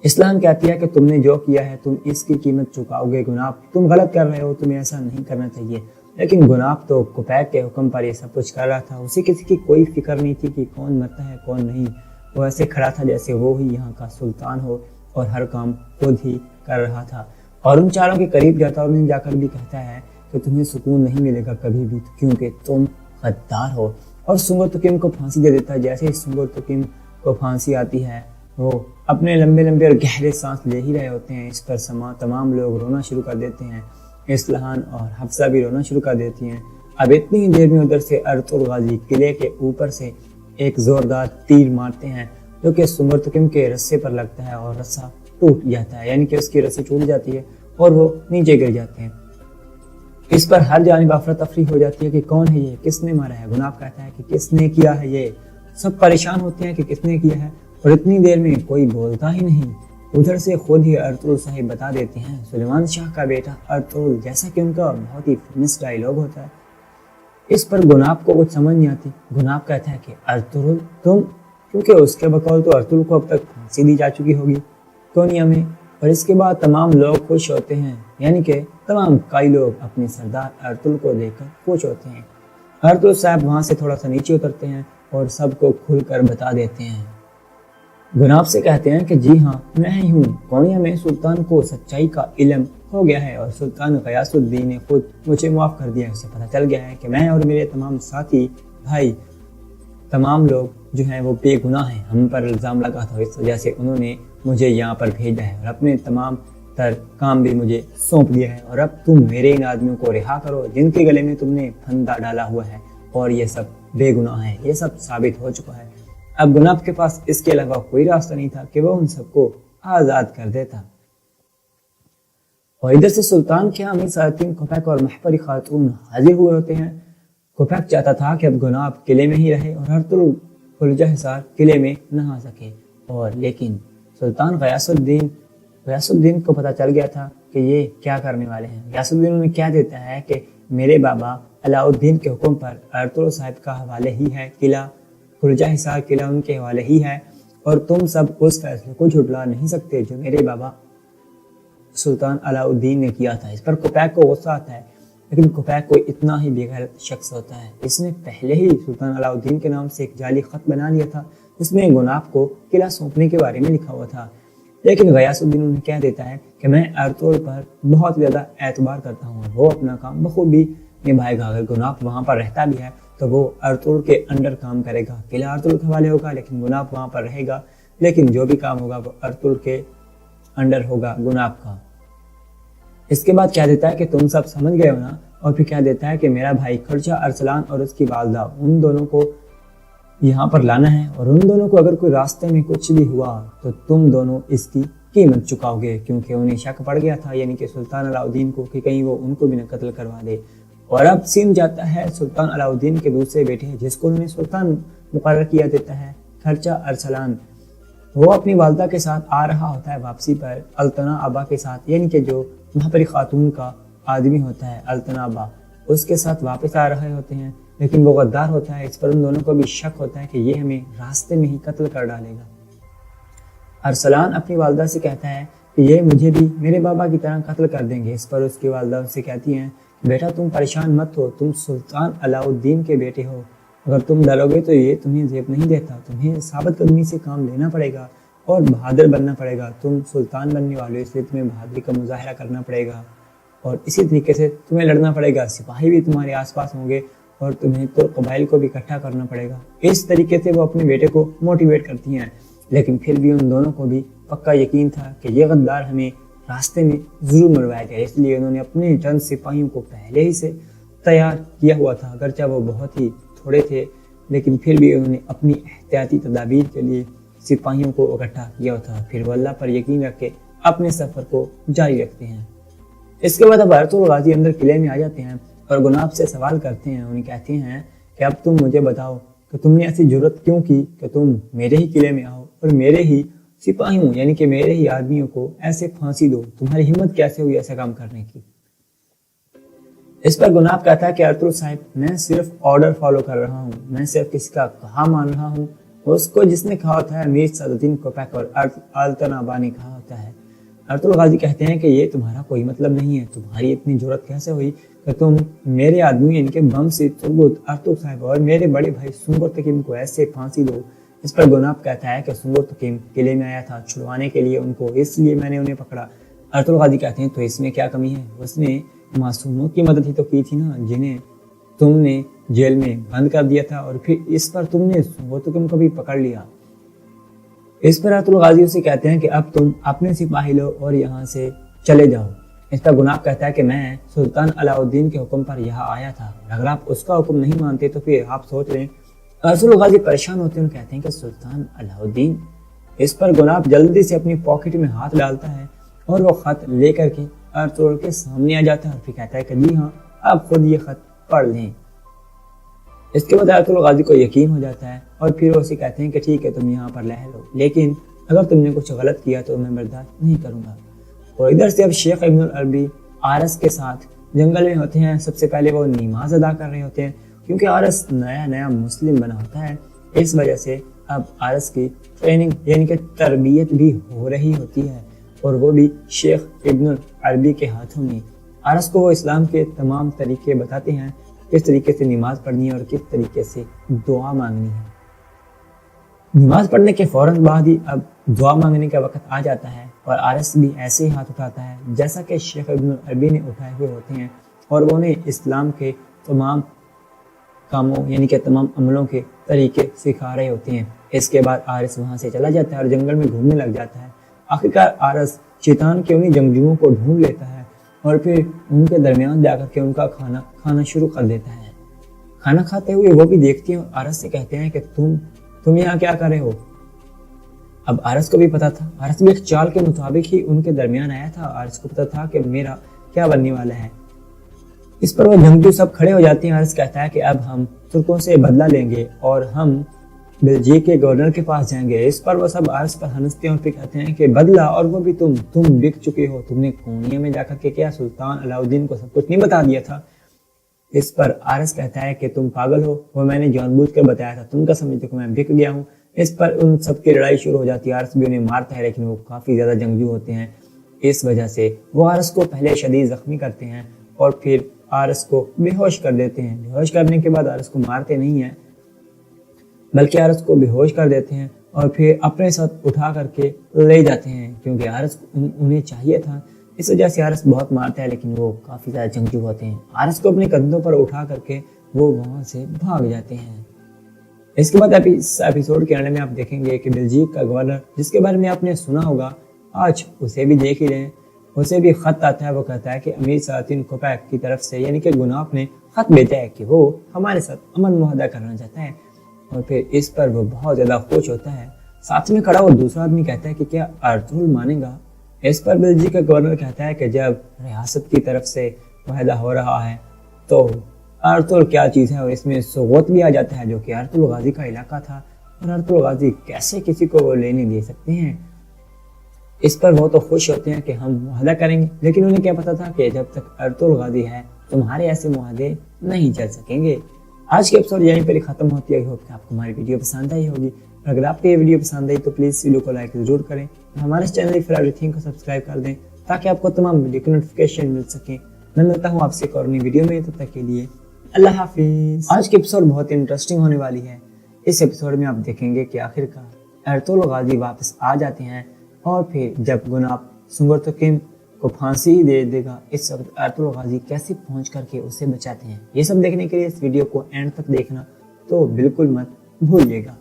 اسلحان کہتی ہے کہ تم نے جو کیا ہے تم اس کی قیمت چکاؤ گے گناب، تم غلط کر رہے ہو، تمہیں ایسا نہیں کرنا چاہیے۔ لیکن گناب تو کوپیک کے حکم پر یہ سب کچھ کر رہا تھا، اسے کسی کی کوئی فکر نہیں تھی کہ کون مرتا ہے کون نہیں۔ وہ ایسے کھڑا تھا جیسے وہ ہی یہاں کا سلطان ہو اور ہر کام خود ہی کر رہا تھا، اور ان چاروں کے قریب جاتا اور انہیں جا کر بھی کہتا ہے کہ تمہیں سکون نہیں ملے گا کبھی بھی کیونکہ تم غدار ہو، اور سنگرتکم کو پھانسی دے دیتا ہے۔ جیسے ہی سنگرتکم کو پھانسی آتی ہے وہ اپنے لمبے لمبے اور گہرے سانس لے ہی رہے ہوتے ہیں۔ اس پر تمام لوگ رونا شروع کر دیتے ہیں، اسلحان اور حفصہ بھی رونا شروع کر دیتی ہیں۔ اب اتنی دیر میں ادھر سے ارطغرل غازی قلعے کے اوپر سے ایک زوردار تیر مارتے ہیں جو کہ سنگرتکم کے رسے پر لگتا ہے اور رسہ ٹوٹ جاتا ہے، یعنی کہ اس کی رسی ٹوٹ جاتی ہے اور وہ نیچے گر جاتے ہیں۔ اس پر ہر جانب افراتفری ہو جاتی ہے کہ کون ہے یہ، کس نے مارا ہے۔ گناب کہتا ہے کہ کس نے کیا ہے یہ، سب پریشان ہوتے ہیں کہ کس نے کیا ہے، اور اتنی دیر میں کوئی بولتا ہی نہیں۔ ادھر سے خود ہی ارطغرل صاحب بتا دیتے ہیں سلیمان شاہ کا بیٹا ارطغرل، جیسا کہ ان کا بہت ہی فیمس ڈائیلاگ ہوتا ہے۔ اس پر گناب کو کچھ سمجھ نہیں آتی۔ گناب کہتا ہے کہ ارطغرل تم، کیونکہ اس کے بقول تو ارطغرل کو اب تک پھانسی دی جا چکی ہوگی کونیا میں، اور اس کے بعد تمام لوگ خوش ہوتے ہیں، یعنی کہ تمام کئی لوگ اپنے سردار ارطغرل کو دیکھ کر خوش ہوتے ہیں۔ ارطغرل صاحب وہاں سے تھوڑا سا نیچے اترتے ہیں اور سب کو کھل کر بتا دیتے ہیں۔ گناب سے کہتے ہیں کہ جی ہاں میں ہی ہوں، کونیا میں سلطان کو سچائی کا علم ہو گیا ہے اور سلطان غیاث الدین نے خود مجھے معاف کر دیا ہے۔ اسے پتہ چل گیا ہے کہ میں اور میرے تمام ساتھی بھائی تمام لوگ جو ہیں وہ بے گناہ ہیں، ہم پر الزام لگا تھا، اس وجہ سے انہوں نے مجھے یہاں پر بھیجا ہے اور اپنے تمام تر کام بھی مجھے سونپ دیا ہے، اور اب تم میرے ان آدمیوں کو رہا کرو جن کے گلے میں تم نے پھندا ڈالا ہوا ہے، اور یہ سب بے گناہ ہے، یہ سب ثابت ہو چکا ہے۔ اب گناب کے پاس اس کے علاوہ کوئی راستہ نہیں تھا کہ وہ ان سب کو آزاد کر دیتا۔ اور ادھر سے سلطان کے امیر سلاطین کوپیک اور محپری خاتون حاضر ہوئے ہوتے ہیں۔ کوپیک چاہتا تھا کہ اب گناب قلعے میں ہی رہے اور ارطغرل خلجہ حصار قلعے میں نہ آ سکے، اور لیکن سلطان غیاث الدین کو پتہ چل گیا تھا کہ یہ کیا کرنے والے ہیں۔ غیاث الدین انہیں کیا دیتا ہے کہ میرے بابا علاء الدین کے حکم پر ارطغرل صاحب کا حوالے ہی ہے قلعہ، خلجہ حصار قلعہ ان کے حوالے ہی ہے، اور تم سب اس فیصلے کو جھٹلا نہیں سکتے جو میرے بابا سلطان علاء الدین نے کیا تھا۔ اس پر کوپیک کو غصہ آتا ہے، لیکن کوپیک کوئی اتنا ہی بے غیرت شخص ہوتا ہے، اس نے پہلے ہی سلطان علاء الدین کے نام سے ایک جعلی خط بنا لیا تھا جس میں گناب کو قلعہ سونپنے کے بارے میں لکھا ہوا تھا۔ لیکن غیاث الدین انہیں کہہ دیتا ہے کہ میں ارطغرل پر بہت زیادہ اعتبار کرتا ہوں اور وہ اپنا کام بخوبی نبھائے گا۔ اگر گناب وہاں پر رہتا بھی ہے تو وہ ارطغرل کے انڈر کام کرے گا، قلعہ ارطغرل کے حوالے ہوگا لیکن گناب وہاں پر رہے گا، لیکن جو بھی کام ہوگا وہ ارطغرل کے انڈر ہوگا گناب کا۔ اس کے بعد کیا دیتا ہے کہ تم سب سمجھ گئے ہو نا، اور پھر کیا دیتا ہے کہ میرا بھائی خرچہ ارسلان اور اس کی والدہ ان دونوں کو یہاں پر لانا ہے، اور ان دونوں کو اگر کوئی راستے میں کچھ بھی ہوا تو تم دونوں اس کی कीमत चुकाओ गए, क्योंकि उन्हें शक पड़ गया था यानी कि सुल्तान अलाउद्दीन को कि कहीं वो उनको भी न कत्ल करवा दे। और अब सीन जाता है सुल्तान अलाउद्दीन के दूसरे बेटे हैं जिसको उन्होंने सुल्तान मुकर्रर किया देता है, खर्चा अरसलान। वो अपनी वालदा के साथ आ रहा होता है वापसी पर अल्तना आबा के साथ, यानी कि जो वहाँ पर खातून का आदमी होता है अल्तना आबा, उसके साथ वापस आ रहे होते हैं। लेकिन वो गद्दार होता है, इस पर उन दोनों को भी शक होता है कि ये हमें रास्ते में ही कत्ल कर डालेगा। अरसलान अपनी वालदा से कहता है कि ये मुझे भी मेरे बाबा की तरह कत्ल कर देंगे। इस पर उसकी वालदा उससे कहती हैं, बेटा तुम परेशान मत हो, तुम सुल्तान अलाउद्दीन के बेटे हो, अगर तुम डरोगे तो ये तुम्हें जेब नहीं देता, तुम्हें साबित कदमी से काम लेना पड़ेगा और बहादुर बनना पड़ेगा। तुम सुल्तान बनने वाले हो, इसलिए तुम्हें बहादुरी का मुजाहरा करना पड़ेगा और इसी तरीके से तुम्हें लड़ना पड़ेगा। सिपाही भी तुम्हारे आसपास होंगे और तुम्हें तो कबाइल को भी इकट्ठा करना पड़ेगा। इस तरीके से वो अपने बेटे को मोटिवेट करती हैं। लेकिन फिर भी उन दोनों को भी पक्का यकीन था कि ये गद्दार हमें रास्ते में ज़रूर मरवाएगा, इसलिए उन्होंने अपने चंद सिपाहियों को पहले ही से तैयार किया हुआ था। अगरचे वो बहुत ही थोड़े थे, लेकिन फिर भी उन्होंने अपनी एहतियाती तदाबीर के लिए सिपाहियों को इकट्ठा किया था। फिर वो अल्लाह पर यकीन रख के अपने सफ़र को जारी रखते हैं। इसके बाद अब अरतुल गाजी अंदर किले में आ जाते हैं और गुनाब से सवाल करते हैं। उन्हें कहते हैं कि अब तुम मुझे बताओ कि तुमने ऐसी जरूरत क्यों की कि तुम मेरे ही किले में आओ और मेरे ही सिपाहियों यानी कि मेरे ही आदमियों को ऐसे फांसी दो। तुम्हारी हिम्मत कैसे हुई ऐसा काम करने की? इस पर गुनाब कहता है कि अरतुल साहब, मैं सिर्फ ऑर्डर फॉलो कर रहा हूँ, मैं सिर्फ किसी का कहा मान रहा हूँ। उसको जिसने कहा होता है मीर सदुद्दीन कोपैक और अल्तना आबा ने कहा होता है। अरतुल गाजी कहते हैं कि ये तुम्हारा कोई मतलब नहीं है, तुम्हारी इतनी जरूरत कैसे हुई कि तुम मेरे आदमी इनके बम से तुर्गुत अरतुल साहब और मेरे बड़े भाई सुंगर तकीम को ऐसे फांसी दो। इस पर गुनाब कहता है कि सुंगर तकीम किले में आया था छुड़वाने के लिए उनको, इसलिए मैंने उन्हें पकड़ा। अरतुल गाजी कहते हैं तो इसमें क्या कमी है? उसने मासूमों की मदद ही तो की थी ना, जिन्हें तुमने जेल में बंद कर दिया था और फिर इस पर तुमने सुंगर तकीम को भी पकड़ लिया। इस पर अरतुल गाजी उसे कहते हैं कि अब तुम अपने सिपाही लो और यहाँ से चले जाओ। इस पर गुनाब कहता है कि मैं सुल्तान अलाउद्दीन के हुक्म पर यहाँ आया था, अगर आप उसका हुक्म नहीं मानते तो फिर आप सोच लें। अरतुल गाजी परेशान होते हैं, कहते हैं कि सुल्तान अलाउद्दीन। इस पर गुनाब जल्दी से अपनी पॉकेट में हाथ डालता है और वो खत लेकर के अरतुल के सामने आ जाता है और फिर कहता है कि जी हाँ, आप खुद ये खत पढ़ लें। इसके बाद अरतुल गाजी को यकीन हो जाता है और फिर वो उसे कहते हैं कि ठीक है तुम यहाँ पर रह लो, लेकिन अगर तुमने कुछ गलत किया तो मैं बर्दाश्त नहीं करूँगा। और इधर से अब शेख इब्नुल अरबी आरस के साथ जंगल में होते हैं। सबसे पहले वो नमाज अदा कर रहे होते हैं, क्योंकि आरस नया नया मुस्लिम बना होता है, इस वजह से अब आरस की ट्रेनिंग यानी कि तरबियत भी हो रही होती है और वो भी शेख इब्नुल अरबी के हाथों में। आरस को वो इस्लाम के तमाम तरीके बताते हैं, किस तरीके से नमाज पढ़नी है और किस तरीके से दुआ मांगनी है। नमाज पढ़ने के फौरन बाद ही अब दुआ मांगने का वक्त आ जाता है और आरस भी ऐसे ही हाथ उठाता है जैसा कि शेख इब्नुल अरबी ने उठाए हुए होते हैं और वो उन्हें इस्लाम के तमाम कामों यानी कि तमाम अमलों के तरीके सिखा रहे होते हैं। इसके बाद आरस वहाँ से चला जाता है और जंगल में घूमने लग जाता है। आखिरकार आरस शैतान के उन्हीं जंगजुओं को ढूंढ लेता है और फिर उनके दरमियान जाकर के उनका खाना खाना शुरू कर देता है। खाना खाते हुए वो भी देखते हैं और आरस से कहते हैं कि तुम यहाँ क्या कर रहे हो? अब आरस को भी पता था, आरस भी एक चाल के मुताबिक ही उनके दरमियान आया था। आरस को पता था कि मेरा क्या बनने वाला है। इस पर वो जंगजू सब खड़े हो जाते हैं। आरस कहता है कि अब हम तुर्कों से बदला लेंगे और हम बेल्जियम के गवर्नर के पास जाएंगे। इस पर वो सब आरस पर हंसते हैं और फिर कहते हैं कि बदला, और वो भी तुम बिक चुके हो, तुमने कोनिया में जाकर के क्या सुल्तान अलाउद्दीन को सब कुछ नहीं बता दिया था? इस पर आरस कहता है कि तुम पागल हो, वो मैंने जानबूझ कर बताया था, तुम क्या समझते हो मैं बिक गया हूँ? इस पर उन सबकी लड़ाई शुरू हो जाती है। आरस भी उन्हें मारता है, लेकिन वो काफी ज्यादा जंगजू होते हैं, इस वजह से वो आरस को पहले शदीद जख्मी करते हैं और फिर आरस को बेहोश कर देते हैं। बेहोश करने के बाद आरस को मारते नहीं है, बल्कि आरस को बेहोश कर देते हैं और फिर अपने साथ उठा करके ले जाते हैं, क्योंकि आरस उन्हें चाहिए था। इस वजह से आरस बहुत मारता है, लेकिन वो काफी ज्यादा जंगजू होते हैं। आरस को अपने कंधों पर उठा करके वो वहां से भाग जाते हैं। इसके बाद इस एपिसोड के अंत में आप देखेंगे कि बेल्जियम का गवर्नर, जिसके बारे में आपने सुना होगा, आज उसे भी देख ही रहे हैं। उसे भी खत आता है। वो कहता है कि अमीर सलातीन कोपैक की तरफ से यानी कि गुनाब ने खत भेजा है कि वो हमारे साथ अमन मुआहदा करना चाहता है और फिर इस पर वो बहुत ज्यादा खुश होता है। साथ में खड़ा वो दूसरा आदमी कहता है कि क्या अरतुल मानेगा इस पर बेल्जी का गवर्नर कहता है कि जब रियासत की तरफ से वायदा हो रहा है तो अर्तुल क्या चीज़ है, और इसमें सोगोत भी आ जाता है जो कि अर्तुल गाजी का इलाका था, और अर्तुल गाजी कैसे किसी को वो लेने दे सकते हैं। इस पर वो तो खुश होते हैं कि हम वादा करेंगे, लेकिन उन्हें क्या पता था कि जब तक अर्तुल गाजी है तुम्हारे ऐसे मुआहदे नहीं चल सकेंगे। आज के एपिसोड यहीं पर खत्म होती है। आई होप कि आपको हमारी वीडियो पसंद आई होगी। अगर आपको ये वीडियो पसंद आई तो प्लीज़ वीडियो को लाइक जरूर करें और हमारे चैनल फॉर एवरीथिंग को सब्सक्राइब कर दें ताकि आपको तमाम वीडियो की नोटिफिकेशन मिल सके। मैं मिलता हूँ आपसे एक और नई वीडियो में, तब तक के लिए अल्लाह हाफिज। आज की एपिसोड बहुत इंटरेस्टिंग होने वाली है। इस एपिसोड में आप देखेंगे कि आखिरकार अर्तुल गाजी वापस आ जाते हैं और फिर जब गुनाब सुंगरतुकिम को फांसी ही दे देगा, इस वक्त अर्तुल गाजी कैसे पहुंच करके उसे बचाते हैं। ये सब देखने के लिए इस वीडियो को एंड तक देखना तो बिल्कुल मत भूलिएगा।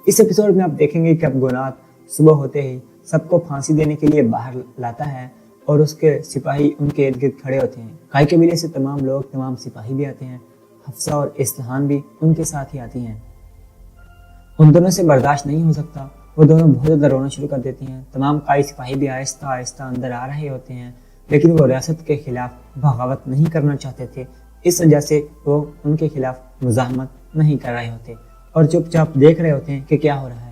इस एपिसोड में आप देखेंगे कि अब गुनाब सुबह होते ही सबको फांसी देने के लिए बाहर लाता है और उसके सिपाही उनके इर्द गिर्द खड़े होते हैं। काई कबीले से तमाम लोग, तमाम सिपाही भी आते हैं। हफ्सा और इस्लान भी उनके साथ ही आती हैं। उन दोनों से बर्दाश्त नहीं हो सकता, वो दोनों बहुत ज़्यादा रोना शुरू कर देती हैं। तमाम काई सिपाही भी आहिस्ता आहिस्ता अंदर आ रहे होते हैं, लेकिन वो रियासत के खिलाफ बगावत नहीं करना चाहते थे। इस वजह से वो उनके खिलाफ मुजाहमत नहीं कर रहे होते और चुपचाप देख रहे होते हैं कि क्या हो रहा है।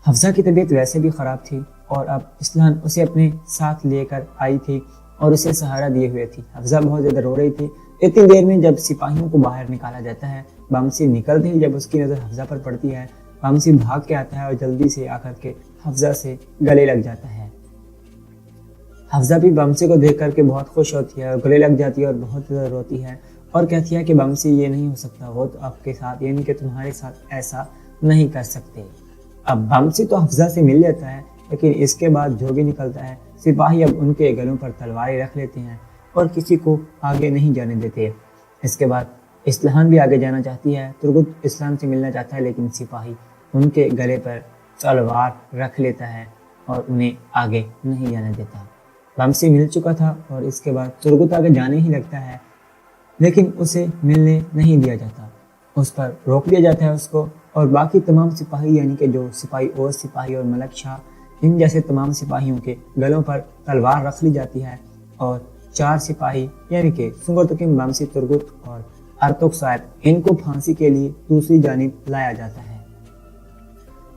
हफ्सा की तबीयत वैसे भी ख़राब थी और अब इस्लान उसे अपने साथ लेकर आई थी और उसे सहारा दिए हुए थी। हफ्सा बहुत ज़्यादा रो रही थी। इतनी देर में जब सिपाहियों को बाहर निकाला जाता है, बामसी निकलते ही जब उसकी नज़र हफ्सा पर पड़ती है, बामसी भाग के आता है और जल्दी से आकर के हफ्सा से गले लग जाता है। हफ्सा भी बामसी को देख करके बहुत खुश होती है और गले लग जाती है और बहुत ज़्यादा रोती है और कहती है कि बामसी ये नहीं हो सकता, वो तो आपके साथ, यानी कि तुम्हारे साथ ऐसा नहीं कर सकते। अब बामसी तो हफ्सा से मिल लेता है, लेकिन इसके बाद जो भी निकलता है, सिपाही अब उनके गलों पर तलवारें रख लेते हैं और किसी को आगे नहीं जाने देते। इसके बाद इस्लान भी आगे जाना चाहती है। तुर्गुत इस्लान से मिलना चाहता है, लेकिन सिपाही उनके गले पर तलवार रख लेता है और उन्हें आगे नहीं जाने देता। बामसी मिल चुका था और इसके बाद तुर्गुत आगे जाने ही लगता है, लेकिन उसे मिलने नहीं दिया जाता। उस पर रोक दिया जाता है उसको, और बाकी तमाम सिपाही, यानी कि जो सिपाही और सिपाही और मलक शाह, इन जैसे तमाम सिपाहियों के गलों पर तलवार रख ली जाती है और 4 सिपाही, यानी कि सुंगरतुकिम, बामसी, तुर्गुत और अर्तुक साहब, इनको फांसी के लिए दूसरी जानिब लाया जाता है।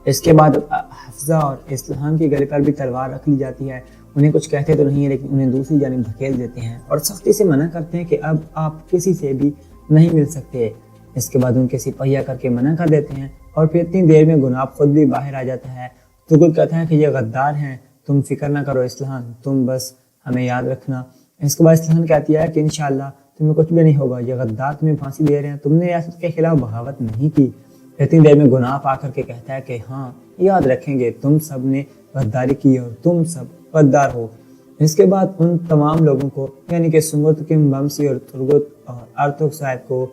इसके बाद हफ्सा और इस्लान के गले पर भी तलवार रख ली जाती है। उन्हें कुछ कहते तो नहीं है, लेकिन उन्हें दूसरी जानिब धकेल देते हैं और सख्ती से मना करते हैं कि अब आप किसी से भी नहीं मिल सकते। इसके बाद उनके सिपाही करके मना कर देते हैं और फिर इतनी देर में गुनाब खुद भी बाहर आ जाता है। तुर्गुत कहता है कि ये गद्दार हैं, तुम फिक्र ना करो इस्लान, तुम बस हमें याद रखना। इसके बाद इस्लान कहती है कि इंशाअल्लाह तुम्हें कुछ भी नहीं होगा, ये गद्दार तुम्हें फांसी दे रहे हैं, तुमने रियासत के खिलाफ बगावत नहीं की। इतनी देर में गुनाब आकर के कहता है कि हाँ, याद रखेंगे, तुम सब ने गद्दारी की और तुम सब गद्दार हो। इसके बाद उन तमाम लोगों को, यानी कि सुंगरतुकिम, बामसी और तुर्गुत और अर्तुक साहब को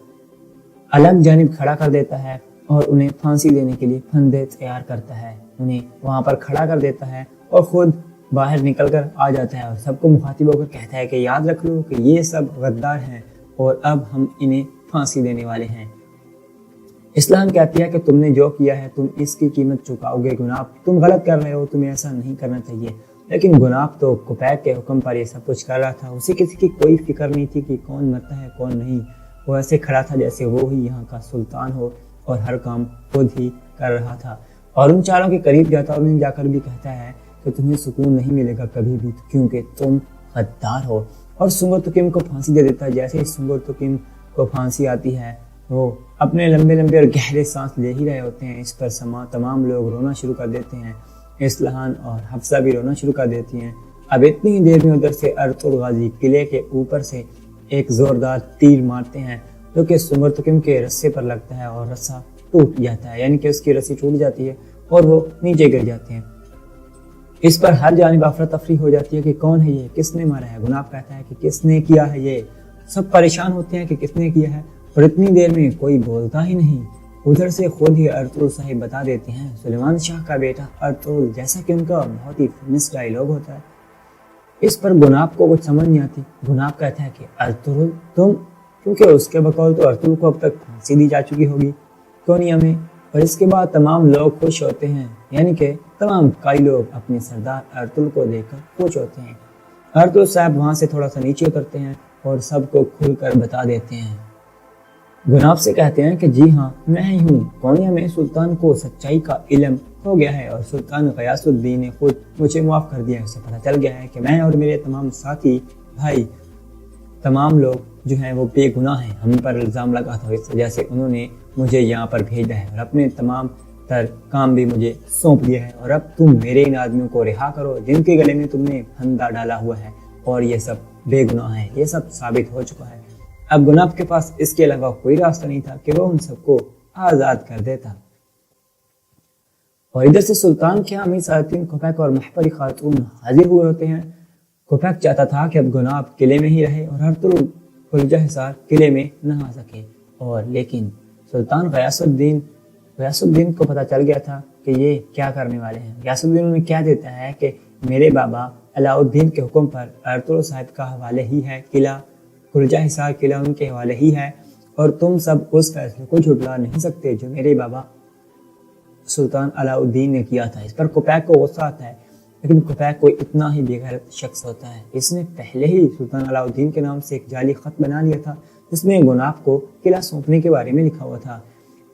अलग जानिब खड़ा कर देता है और उन्हें फांसी देने के लिए फंदे तैयार करता है। उन्हें वहाँ पर खड़ा कर देता है और खुद बाहर निकल कर आ जाता है और सबको मुखातिब होकर कहता है कि याद रख लो कि ये सब गद्दार हैं और अब हम इन्हें फांसी देने वाले हैं। इस्लाम कहती है कि तुमने जो किया है तुम इसकी कीमत चुकाओगे गुनाब, तुम गलत कर रहे हो, तुम्हें ऐसा नहीं करना चाहिए। लेकिन गुनाब तो कुपैक के हुक्म पर ये सब कुछ कर रहा था, उसे किसी की कोई फिक्र नहीं थी कि कौन मरता है कौन नहीं। वो ऐसे खड़ा था जैसे वो ही यहाँ का सुल्तान हो और हर काम खुद ही कर रहा था। और उन चारों के करीब जाता और उन्हें जाकर भी कहता है कि तुम्हें सुकून नहीं मिलेगा कभी भी, क्योंकि तुम गद्दार हो। और सुंगरतुकिम को फांसी दे देता है। जैसे ही सुंगरतुकिम को फांसी आती है, वो अपने लंबे लंबे और गहरे सांस ले ही रहे होते हैं। इस पर तमाम लोग रोना शुरू कर देते हैं। इस्लान और हफ्सा भी रोना शुरू कर देती हैं। अब इतनी देर में उधर से अर्तुल गाजी किले के ऊपर से एक जोरदार तीर मारते हैं, जो कि सुंगरतुकिम के रस्से पर लगता है और रस्सा टूट जाता है, यानी कि उसकी रस्सी टूट जाती है और वो नीचे गिर जाते हैं। इस पर हर जानिब अफरा तफरी हो जाती है कि कौन है ये, किसने मारा है। गुनाब कहता है कि किसने किया है ये। सब परेशान होते हैं कि किसने किया है, और इतनी देर में कोई बोलता ही नहीं। उधर से खुद ही अर्तुल साहिब बता देते हैं, सुलेमान शाह का बेटा अर्तुल, जैसा कि उनका बहुत ही फेमस डायलॉग होता है। इस पर गुनाब को कुछ समझ नहीं आती। गुनाब कहता है कि अर्तुल तुम, क्योंकि उसके बकौल तो अर्तुल को अब तक फांसी दी जा चुकी होगी, क्यों नहीं हमें اور اس کے بعد تمام لوگ خوش ہوتے ہیں، یعنی کہ تمام کئی لوگ اپنے سردار ارطغرل کو دیکھ کر خوش ہوتے ہیں۔ ارطغرل صاحب وہاں سے تھوڑا سا نیچے اترتے ہیں اور سب کو کھل کر بتا دیتے ہیں۔ گناب سے کہتے ہیں کہ جی ہاں، میں ہی ہوں، کونیا میں سلطان کو سچائی کا علم ہو گیا ہے اور سلطان غیاث الدین نے خود مجھے معاف کر دیا ہے۔ اسے پتہ چل گیا ہے کہ میں اور میرے تمام ساتھی بھائی، تمام لوگ جو ہیں وہ بے گناہ ہیں، ہم پر الزام لگا تھا، اس وجہ سے انہوں نے مجھے یہاں پر بھیجا ہے اور اپنے تمام تر کام بھی مجھے سونپ دیا ہے، اور اب تم میرے ان آدمیوں کو رہا کرو جن کے گلے میں تم نے پھندا ڈالا ہوا ہے، اور یہ سب بے گناہ ہیں، یہ سب ثابت ہو چکا ہے۔ اب گناب کے پاس اس کے علاوہ کوئی راستہ نہیں تھا کہ وہ ان سب کو آزاد کر دیتا۔ اور ادھر سے سلطان کے امیر سلاطین کوپیک اور محپری خاتون حاضر ہوئے ہوتے ہیں۔ کوپیک چاہتا تھا کہ اب گناب قلعے میں ہی رہے اور ارطغرل کلجہ حصار قلعے میں نہ آ سکے، اور لیکن سلطان غیاث الدین کو پتہ چل گیا تھا کہ یہ کیا کرنے والے ہیں۔ غیاث الدین انہیں کیا دیتا ہے کہ میرے بابا علاء الدین کے حکم پر ارطغرل صاحب کا حوالے ہی ہے قلعہ، کلجہ حصار قلعہ ان کے حوالے ہی ہے، اور تم سب اس فیصلے کو جھٹلا نہیں سکتے جو میرے بابا سلطان علاء الدین نے کیا تھا۔ اس پر کوپیک کو غصہ آتا ہے، لیکن کوپیک کوئی اتنا ہی بے غیرت شخص ہوتا ہے، اس نے پہلے ہی سلطان علاء الدین کے نام سے ایک جعلی خط بنا لیا تھا جس میں گناب کو قلعہ سونپنے کے بارے میں لکھا ہوا تھا۔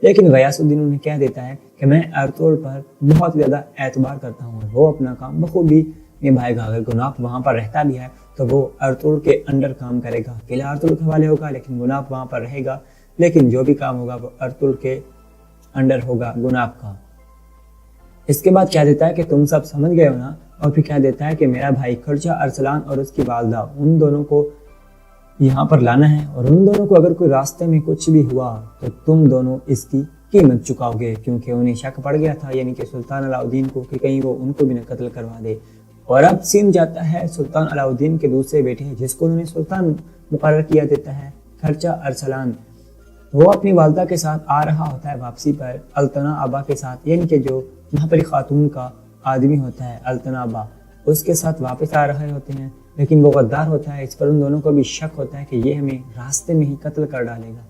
لیکن غیاث الدین انہیں کہہ دیتا ہے کہ میں ارطغرل پر بہت زیادہ اعتبار کرتا ہوں اور وہ اپنا کام بخوبی نبھائے گا۔ اگر گناب وہاں پر رہتا بھی ہے تو وہ ارطغرل کے انڈر کام کرے گا، قلعہ ارطغرل کے حوالے ہوگا، لیکن گناب وہاں پر رہے گا، لیکن جو بھی کام ہوگا وہ ارطغرل کے انڈر ہوگا، گناب کا۔ اس کے بعد کہہ دیتا ہے کہ تم سب سمجھ گئے ہو نا، اور پھر کہہ دیتا ہے کہ میرا بھائی خرچہ ارسلان اور اس کی والدہ، ان دونوں کو یہاں پر لانا ہے، اور ان دونوں کو اگر کوئی راستے میں کچھ بھی ہوا تو تم دونوں اس کی قیمت چکاؤ گے، کیونکہ انہیں شک پڑ گیا تھا، یعنی کہ سلطان علاء الدین کو، کہ کہیں وہ ان کو بھی نہ قتل کروا دے۔ اور اب سین جاتا ہے سلطان علاء الدین کے دوسرے بیٹے جس کو انہوں نے سلطان مقرر کیا دیتا ہے، خرچہ ارسلان۔ وہ اپنی والدہ کے ساتھ آ رہا ہوتا ہے واپسی پر التنا آبا کے ساتھ، یعنی کہ جو محپری خاتون کا آدمی ہوتا ہے التنا آبا، اس کے ساتھ واپس آ رہے ہوتے ہیں، لیکن وہ غدار ہوتا ہے، اس پر ان دونوں کو بھی شک ہوتا ہے کہ یہ ہمیں راستے میں ہی قتل کر ڈالے گا۔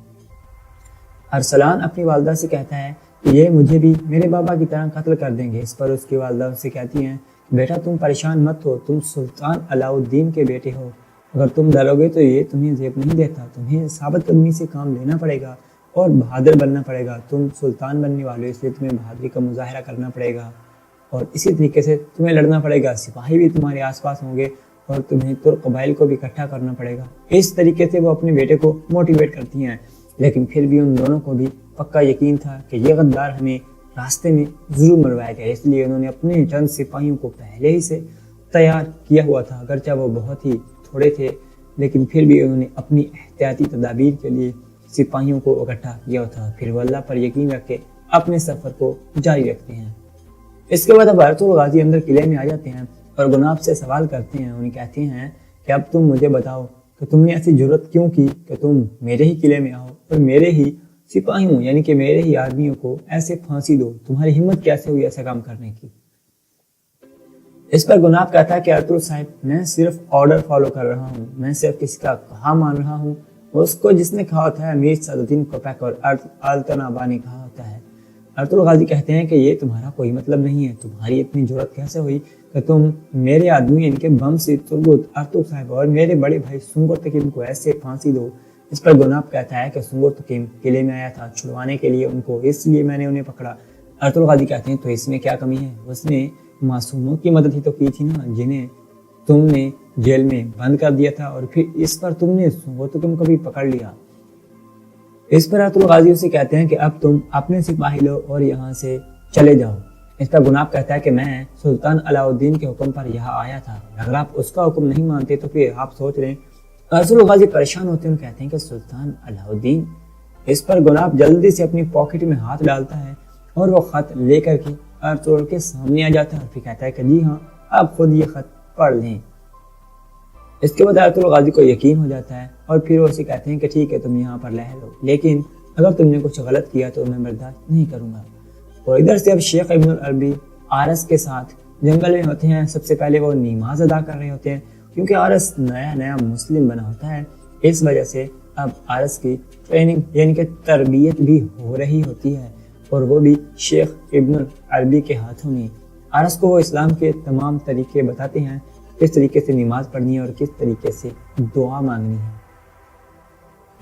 ارسلان اپنی والدہ سے کہتا ہے کہ یہ مجھے بھی میرے بابا کی طرح قتل کر دیں گے۔ اس پر اس کی والدہ اس سے کہتی ہیں بیٹا تم پریشان مت ہو، تم سلطان علاء الدین کے بیٹے ہو، اگر تم ڈرو گے تو یہ تمہیں زیب نہیں دیتا، تمہیں ثابت قدمی سے کام لینا پڑے گا اور بہادر بننا پڑے گا۔ تم سلطان بننے والے ہو، اس لیے تمہیں بہادری کا مظاہرہ کرنا پڑے گا، اور اسی طریقے سے تمہیں لڑنا پڑے گا، سپاہی بھی تمہارے آس پاس ہوں گے، اور تمہیں ترک قبائل کو بھی اکٹھا کرنا پڑے گا۔ اس طریقے سے وہ اپنے بیٹے کو موٹیویٹ کرتی ہیں، لیکن پھر بھی ان دونوں کو بھی پکا یقین تھا کہ یہ غدار ہمیں راستے میں ضرور مروائے گا، اس لیے انہوں نے اپنے چند سپاہیوں کو پہلے ہی سے تیار کیا ہوا تھا، اگرچہ وہ بہت ہی تھوڑے تھے، لیکن پھر بھی انہوں نے اپنی احتیاطی تدابیر کے لیے سپاہیوں کو اکٹھا کیا ہوا تھا۔ پھر وہ اللہ پر یقین رکھ کے اپنے سفر کو جاری رکھتے ہیں۔ اس کے بعد اب ارطغرل غازی اندر قلعے میں آ جاتے ہیں اور گناب سے سوال کرتے ہیں، انہیں کہتے ہیں کہ اب تم مجھے بتاؤ کہ تم نے ایسی جرت کیوں کی کہ تم میرے ہی قلعے میں آؤ اور میرے ہی سپاہیوں یعنی کہ میرے ہی آدمیوں کو ایسے پھانسی دو، تمہاری ہمت کیسے ہوئی ایسا کام کرنے کی؟ اس پر گناب کہتا ہے کہ ارطغرل صاحب میں صرف آرڈر فالو کر رہا ہوں، میں صرف کسی کا کہا مان رہا ہوں، اس کو جس نے کہا ہوتا ہے امیر سعدالدین کوپیک اور التنا آبا نے کہا ہوتا ہے۔ ارطغرل غازی کہتے ہیں کہ یہ تمہارا کوئی مطلب نہیں ہے، تمہاری اتنی جرت کیسے ہوئی کہ تم میرے آدمی ان کے بم سے ترگت ارطغرل صاحب اور میرے بڑے بھائی سنگر تقیم کو ایسے پھانسی دو؟ اس پر گناب کہتا ہے کہ سنگر تقیم قلعے میں آیا تھا چھڑوانے کے لیے ان کو، اس لیے میں نے انہیں پکڑا۔ ارطغرل غازی کہتے ہیں تو اس میں کیا کمی ہے؟ اس نے معصوموں کی مدد ہی تو کی تھی نا، جنہیں تم نے جیل میں بند کر دیا تھا، اور پھر اس پر تم نے سنگر تقیم کو بھی پکڑ لیا۔ اس پر ارطغرل غازی سے کہتے ہیں کہ اب تم اپنے سپاہی لو اور یہاں سے چلے جاؤ۔ اس پر گناب کہتا ہے کہ میں سلطان علاء الدین کے حکم پر یہاں آیا تھا، اگر آپ اس کا حکم نہیں مانتے تو پھر آپ سوچ لیں۔ ارطغرل غازی پریشان ہوتے ہیں اور کہتے ہیں کہ سلطان علاء الدین۔ اس پر گناب جلدی سے اپنی پاکٹ میں ہاتھ ڈالتا ہے اور وہ خط لے کر کے ارطغرل کے سامنے آ جاتا ہے اور پھر کہتا ہے کہ جی ہاں آپ خود یہ خط پڑھ لیں۔ اس کے بعد ارطغرل غازی کو یقین ہو جاتا ہے اور پھر وہ اسے کہتے ہیں کہ ٹھیک ہے تم یہاں پر رہ لو، لیکن اگر تم نے کچھ غلط کیا تو میں برداشت نہیں کروں گا۔ اور ادھر سے اب شیخ ابن العربی آرس کے ساتھ جنگل میں ہوتے ہیں۔ سب سے پہلے وہ نماز ادا کر رہے ہوتے ہیں کیونکہ آرس نیا مسلم بنا ہوتا ہے، اس وجہ سے اب آرس کی ٹریننگ یعنی کہ تربیت بھی ہو رہی ہوتی ہے، और वो भी शेख इब्न अरबी के हाथों में। आरस को वो इस्लाम के तमाम तरीके बताते हैं, किस तरीके से नमाज पढ़नी है और किस तरीके से दुआ मांगनी है।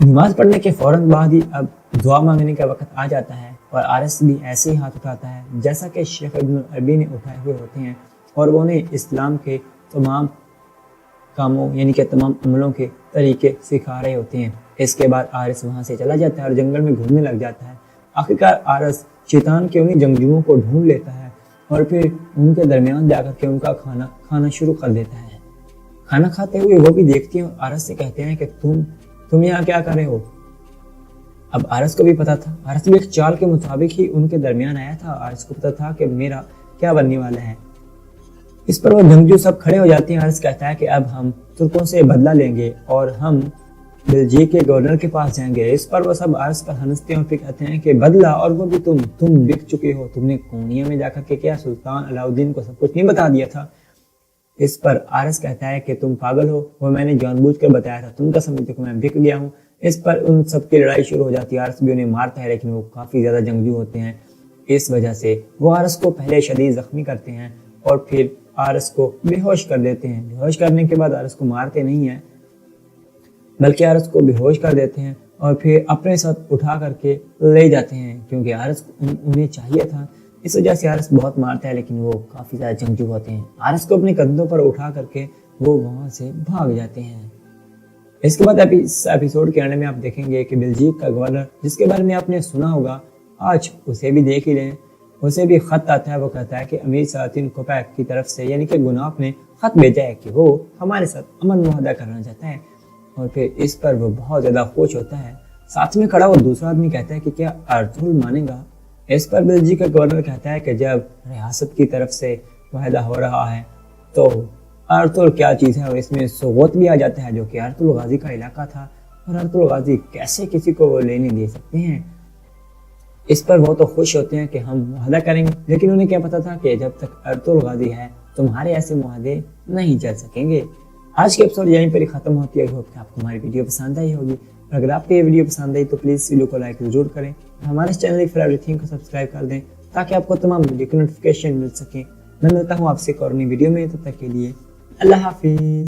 नमाज पढ़ने के फौरन बाद ही अब दुआ मांगने का वक्त आ जाता है और आरस भी ऐसे ही हाथ उठाता है जैसा कि शेख इब्न अरबी ने उठाए हुए होते हैं और वो उन्हें इस्लाम के तमाम कामों यानी कि तमाम अमलों के तरीके सिखा रहे होते हैं। इसके बाद आरस वहाँ से चला जाता है और जंगल में घूमने लग जाता है। आखिरकार आरस शैतान के उन्हीं जंगजुओं को ढूंढ लेता है और फिर उनके दरमियान जाकर के उनका खाना खाना शुरू कर देता है। खाना खाते हुए वो भी देखती हैं और आरस से कहते हैं कि तुम यहाँ क्या कर रहे हो। अब आरस को भी पता था, आरस भी एक चाल के मुताबिक ही उनके दरमियान आया था। आरस को पता था कि मेरा क्या बनने वाला है। इस पर वो जंगजू सब खड़े हो जाते हैं। आरस कहता है कि अब हम तुर्कों से बदला लेंगे और हम बेल्जियम के गवर्नर के पास जाएंगे। इस पर वो सब आरस पर हंसते हैं और फिर कहते हैं कि बदला, और वो भी तुम बिक चुके हो। तुमने कोनिया में जाकर के क्या सुल्तान अलाउद्दीन को सब कुछ नहीं बता दिया था। इस पर आरस कहता है कि तुम पागल हो, वो मैंने जानबूझकर बताया था, तुम क्या समझते हो मैं बिक गया हूँ। इस पर उन सबकी लड़ाई शुरू हो जाती है। आरस भी उन्हें मारता है लेकिन वो काफी ज्यादा जंगजू होते हैं। इस वजह से वो आरस को पहले शदीद जख्मी करते हैं और फिर आरस को बेहोश कर देते हैं। बेहोश करने के बाद आरस को मारते नहीं है बल्कि आरस को बेहोश कर देते हैं और फिर अपने साथ उठा करके ले जाते हैं, क्योंकि आरस उन्हें चाहिए था। इस वजह से आरस बहुत मारता है लेकिन वो काफी ज्यादा जंगजू होते हैं। आरस को अपने कंधों पर उठा करके वो वहां से भाग जाते हैं। इसके बाद इस एपिसोड के अंत में आप देखेंगे कि बेल्जियम का गवर्नर, जिसके बारे में आपने सुना होगा, आज उसे भी देख ही लें। उसे भी खत आता है। वो कहता है कि अमीर सलातीन कोपैक की तरफ से यानी कि गुनाफ ने खत भेजा है कि वो हमारे साथ अमन मुआहदा करना चाहता है और फिर इस पर वो बहुत ज्यादा खुश होता है। साथ में खड़ा वो दूसरा आदमी कहता है कि क्या अर्तुल मानेगा। इस पर बेल्जियम का गवर्नर कहता है कि जब रियासत की तरफ से वायदा हो रहा है तो अर्तुल क्या चीज़ है, और इसमें सोगोत भी आ जाता है जो कि अर्तुल गाजी का इलाका था और अर्तुल गाजी कैसे किसी को वो लेने दे सकते हैं। इस पर वो तो खुश होते हैं कि हम मुआहदा करेंगे, लेकिन उन्हें क्या पता था कि जब तक अर्तुल गाजी है तुम्हारे ऐसे मुआहदे नहीं चल सकेंगे। आज की एपिसोड यहीं पर ही खत्म होती है। होप कि आपको हमारी वीडियो पसंद आई होगी। अगर आपको ये वीडियो पसंद आई तो प्लीज़ वीडियो को लाइक जरूर करें और हमारे चैनल फॉर एवरीथिंग को सब्सक्राइब कर दें ताकि आपको तमाम वीडियो की नोटिफिकेशन मिल सके। मैं मिलता हूँ आपसे एक और नई वीडियो में, तब तक के लिए अल्लाह हाफिज़।